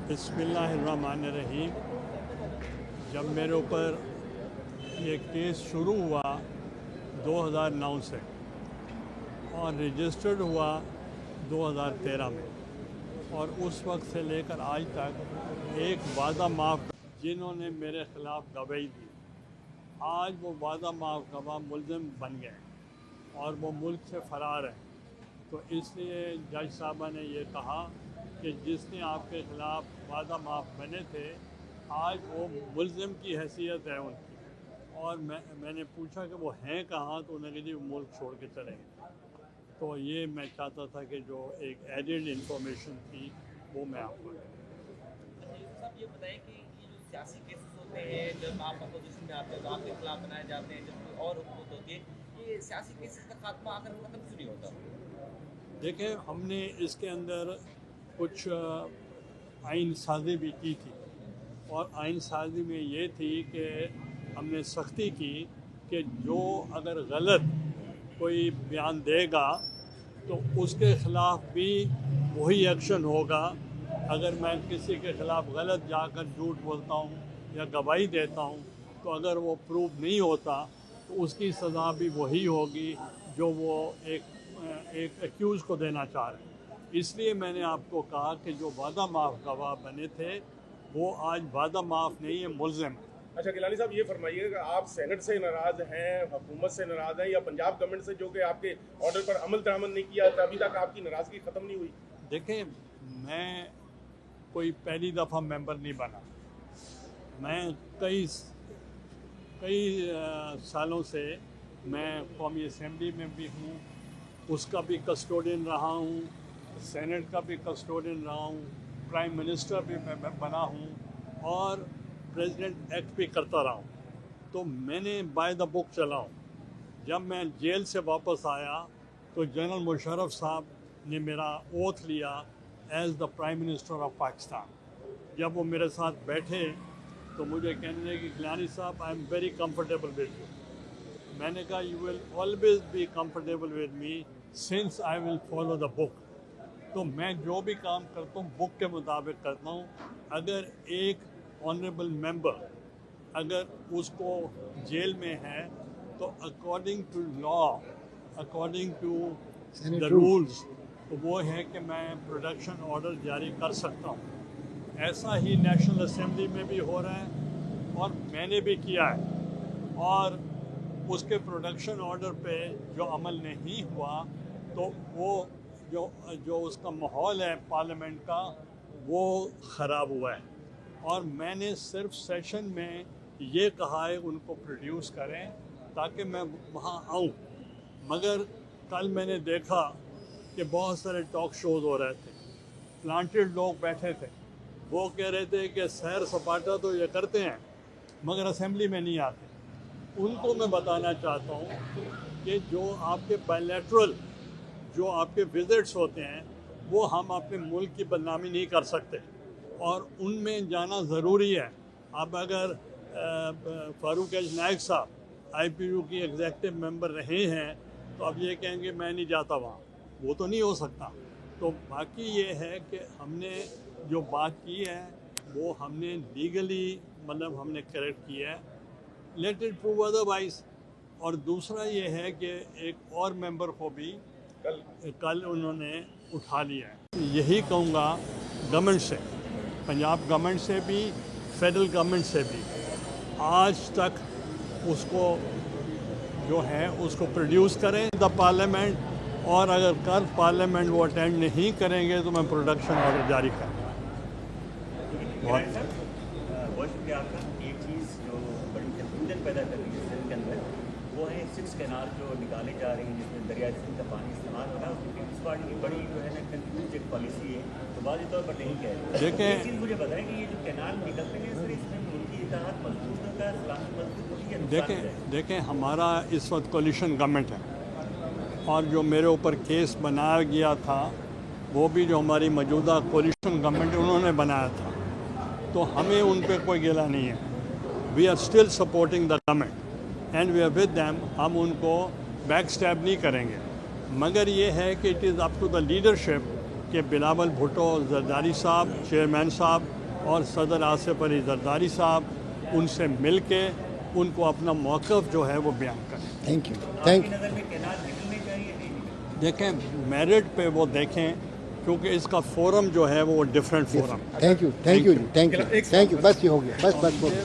बिस्मिल्लाहिर्रहमानिर्रहीम। जब मेरे ऊपर ये केस शुरू हुआ 2009 से और रजिस्टर्ड हुआ 2013 में, और उस वक्त से लेकर आज तक एक वादा माफ़ जिन्होंने मेरे ख़िलाफ़ गवाही दी, आज वो वादा माफ़ गवाह मुल्ज़िम बन गए और वो मुल्क से फ़रार है। तो इसलिए जज साहबा ने ये कहा कि जिसने आपके ख़िलाफ़ वादा माफ़ बने थे, आज वो मुल्ज़िम की हैसियत है उनकी। और मैंने पूछा कि वो हैं कहाँ, तो उन्होंने कहा जी वो मुल्क छोड़ के चले गए। तो ये मैं चाहता था कि जो एक एडेड इंफॉर्मेशन थी वो मैं आपको साहब ये बताएं कि ये जो सियासी केसेस होते हैं, जब आप अपोजिशन में आते हैं तो आपके खिलाफ बनाए जाते हैं, जब कोई और हुकूमत होती है, ये सियासी केसेस का खात्मा आखिर खत्म क्यों नहीं होता? देखें, हमने इसके अंदर कुछ आइन साजी भी की थी, और आइन साजी में ये थी कि हमने सख्ती की कि जो अगर गलत कोई बयान देगा तो उसके ख़िलाफ़ भी वही एक्शन होगा। अगर मैं किसी के ख़िलाफ़ गलत जाकर झूठ बोलता हूँ या गवाही देता हूँ, तो अगर वो प्रूव नहीं होता तो उसकी सज़ा भी वही होगी जो वो एक एक्यूज़ को देना चाह रहे हैं। इसलिए मैंने आपको कहा कि जो वादा माफ़ गवाह बने थे वो आज वादा माफ़ नहीं है, मुल्ज़िम। अच्छा गिलानी साहब, ये फरमाइएगा कि आप सेनेट से नाराज़ हैं, हुकूमत से नाराज़ हैं, या पंजाब गवर्नमेंट से जो कि आपके ऑर्डर पर अमल दरामद नहीं किया, अभी तक आपकी नाराज़गी ख़त्म नहीं हुई? देखें, मैं कोई पहली दफ़ा मेंबर नहीं बना। मैं कई सालों से मैं कौमी असम्बली में भी हूँ, उसका भी कस्टोडियन रहा हूँ, सेनेट का भी कस्टोडियन रहा हूँ, प्राइम मिनिस्टर भी मैं बना हूँ, और प्रेसिडेंट एक्ट भी करता रहा हूँ। तो मैंने बाय द बुक चला हूँ। जब मैं जेल से वापस आया तो जनरल मुशर्रफ साहब ने मेरा ओथ लिया as the prime minister of Pakistan. जब वो मेरे साथ बैठे तो मुझे कहने लगे कि गिलानी साहब, I am very comfortable with you. मैंने कहा you will always be comfortable with me since I will follow the book. तो मैं जो भी काम करता हूँ बुक के मुताबिक करता हूँ। अगर एक ऑनरेबल मेंबर अगर उसको जेल में है तो according to law, according to the rules, तो वो है कि मैं प्रोडक्शन ऑर्डर जारी कर सकता हूँ। ऐसा ही नेशनल असेंबली में भी हो रहा है और मैंने भी किया है, और उसके प्रोडक्शन ऑर्डर पे जो अमल नहीं हुआ तो वो जो उसका माहौल है पार्लियामेंट का वो ख़राब हुआ है। और मैंने सिर्फ सेशन में ये कहा है उनको प्रोड्यूस करें ताकि मैं वहाँ आऊँ। मगर कल मैंने देखा कि बहुत सारे टॉक शोज़ हो रहे थे, प्लांटेड लोग बैठे थे, वो कह रहे थे कि सैर सपाटा तो ये करते हैं मगर असेंबली में नहीं आते। उनको मैं बताना चाहता हूँ कि जो आपके बायलैटरल जो आपके विजिट्स होते हैं वो हम अपने मुल्क की बदनामी नहीं कर सकते, और उनमें जाना ज़रूरी है। अब अगर फारूक एज नायक साहब IPU की एग्जेक्टिव मेंबर रहे हैं तो अब ये कहेंगे मैं नहीं जाता वहाँ, वो तो नहीं हो सकता। तो बाकी ये है कि हमने जो बात की है वो हमने लीगली मतलब हमने करेक्ट किया है, लेट इट प्रूव अदरवाइज। और दूसरा ये है कि एक और मेंबर को भी कल उन्होंने उठा लिया है। यही कहूँगा गवर्नमेंट से, पंजाब गवर्नमेंट से भी, फेडरल गवर्नमेंट से भी, आज तक उसको जो है उसको प्रोड्यूस करें द पार्लियामेंट, और अगर कल पार्लियामेंट वो अटेंड नहीं करेंगे तो मैं प्रोडक्शन ऑर्डर जारी करूँगा। बहुत शुक्रिया आपका। एक चीज़ जो बड़ी कंफ्यूजन पैदा कर रही है सिंध के अंदर वो है 6 कैनाल जो निकाले जा रही हैं जिसमें दरिया सिंध का पानी इस्तेमाल हो रहा है। उसकी पीपल्स पार्टी की बड़ी जो है ना कंफ्यूज एक पॉलिसी है, तो वाज़ेह तौर पर नहीं कह रही। देखें, एक चीज़ मुझे बताएं कि ये जो कैनाल निकलते हैं सर, इसमें मुल्की इत्तेहाद मजबूत होता है, सलामत मजबूत होती है? देखें हमारा इस वक्त कोलिशन गवर्नमेंट है, और जो मेरे ऊपर केस बनाया गया था वो भी जो हमारी मौजूदा कोलिशन गवर्नमेंट उन्होंने बनाया था, तो हमें उन पर कोई गिला नहीं है। We are still supporting the government and we are with them. हम उनको बैक स्टैब नहीं करेंगे, मगर ये है कि it is up to the leadership کہ بلاول بھٹو زرداری صاحب چیئرمین صاحب اور صدر آصف علی زرداری صاحب ان سے مل کے ان کو اپنا موقف جو ہے وہ بیان کریں. تھینک یو آپ تھینک کی نظر میں کینال نکلنے چاہیے نہیں؟ دیکھیں میرٹ پہ وہ دیکھیں کیونکہ اس کا فورم جو ہے وہ different forum. You thank you جی تھینک یو بس یہ ہو گیا بس